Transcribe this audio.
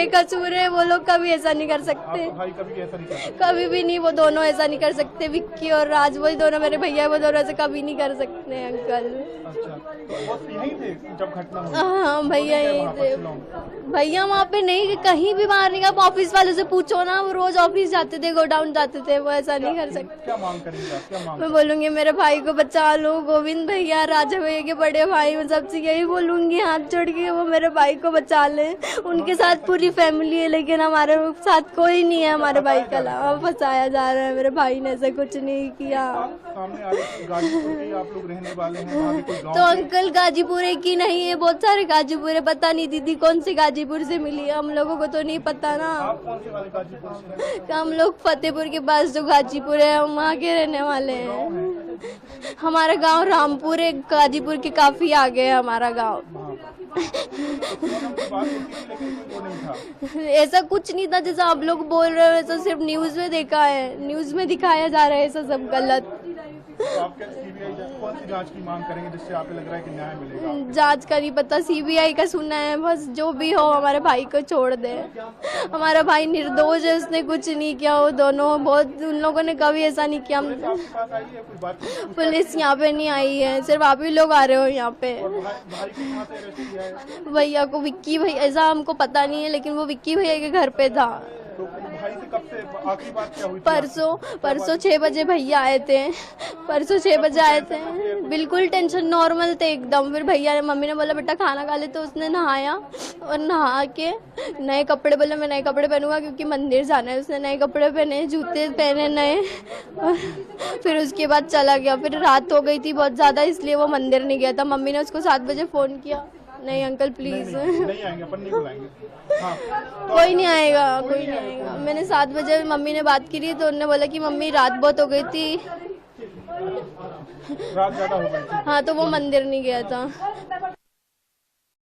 बेकसूर है, वो लोग कभी ऐसा नहीं कर सकते। भाई कभी ऐसा नहीं कर सकता। कभी भी नहीं, वो दोनों ऐसा नहीं कर सकते। विक्की और राज, वही दोनों मेरे भैया, वो दोनों ऐसे कभी नहीं कर सकते अंकल। अच्छा, तो वो यहीं थे जब घटना हुई? हाँ भैया यहीं थे। भैया वहाँ पे नहीं, कहीं भी बाहर नहीं गया। ऑफिस वाले से पूछो ना, वो रोज ऑफिस जाते थे, गोडाउन जाते थे, वो ऐसा नहीं कर सकते। क्या मांग करेंगे आप? क्या मांग? मैं बोलूंगी मेरे भाई को बचा लो, गोविंद भैया, राजा भैया के बड़े भाई, मैं सबसे यही बोलूंगी, हाथ जोड़ के वो मेरे भाई को बचा ले। उनके साथ पूरी फैमिली है, लेकिन हमारे साथ कोई नहीं है हमारे भाई के अलावा। फंसाया जा रहा है, मेरे भाई ने ऐसा कुछ नहीं किया। सामने आ रही है गाजीपुर के आप लोग रहने वाले हैं, वहाँ भी कोई गाँव तो अंकल गाजीपुर की नहीं है, बहुत सारे गाजीपुर है। पता नहीं दीदी कौन से गाजीपुर से मिली है, हम लोगों को तो नहीं पता ना। आप कौन से वाले गाजीपुर से हैं? हम लोग फतेहपुर के पास जो गाजीपुर है, हम वहाँ के रहने वाले हैं। हमारा गांव रामपुर है, गाजीपुर के काफी आगे है हमारा गांव। ऐसा कुछ नहीं था जैसा आप लोग बोल रहे हो, ऐसा सिर्फ न्यूज में देखा है, न्यूज में दिखाया जा रहा है, ऐसा सब गलत। तो आप क्या सीबीआई कौन सी जांच की मांग करेंगे जिससे आपको लग रहा है कि न्याय मिलेगा? जांच का नहीं पता, सीबीआई का सुना है बस। जो भी हो हमारे भाई को छोड़ दे। हमारा भाई निर्दोष है, उसने कुछ नहीं किया। वो दोनों बहुत, उन लोगों ने कभी ऐसा नहीं किया। पुलिस यहाँ पे नहीं आई है, सिर्फ आप ही लोग आ रहे हो यहाँ पे। भैया को विक्की भैया, ऐसा हमको पता नहीं है, लेकिन वो विक्की भैया के घर पे था। तो भाई से कब से आखिरी बात क्या हुई थी? परसों 6 बजे भैया आए थे। परसों 6 बजे आए थे, बिल्कुल टेंशन नॉर्मल थे एकदम। फिर भैया ने, मम्मी ने बोला बेटा खाना खा ले, तो उसने नहाया और नहा के नए कपड़े, बोले मैं नए कपड़े पहनूंगा क्योंकि मंदिर जाना है। उसने नए कपड़े पहने, जूते पहने नए, और फिर उसके बाद चला गया। फिर रात हो गई थी बहुत ज़्यादा, इसलिए वो मंदिर नहीं गया था। मम्मी ने उसको 7 बजे फ़ोन किया, नहीं अंकल प्लीज नहीं आएंगे, अपन नहीं बुलाएंगे। हाँ, तो कोई नहीं आएगा, कोई नहीं आएगा। मैंने 7 बजे मम्मी ने बात की, तो उन्होंने बोला कि मम्मी रात बहुत हो गई थी, रात ज्यादा हो गई थी। हाँ, तो वो मंदिर नहीं गया था।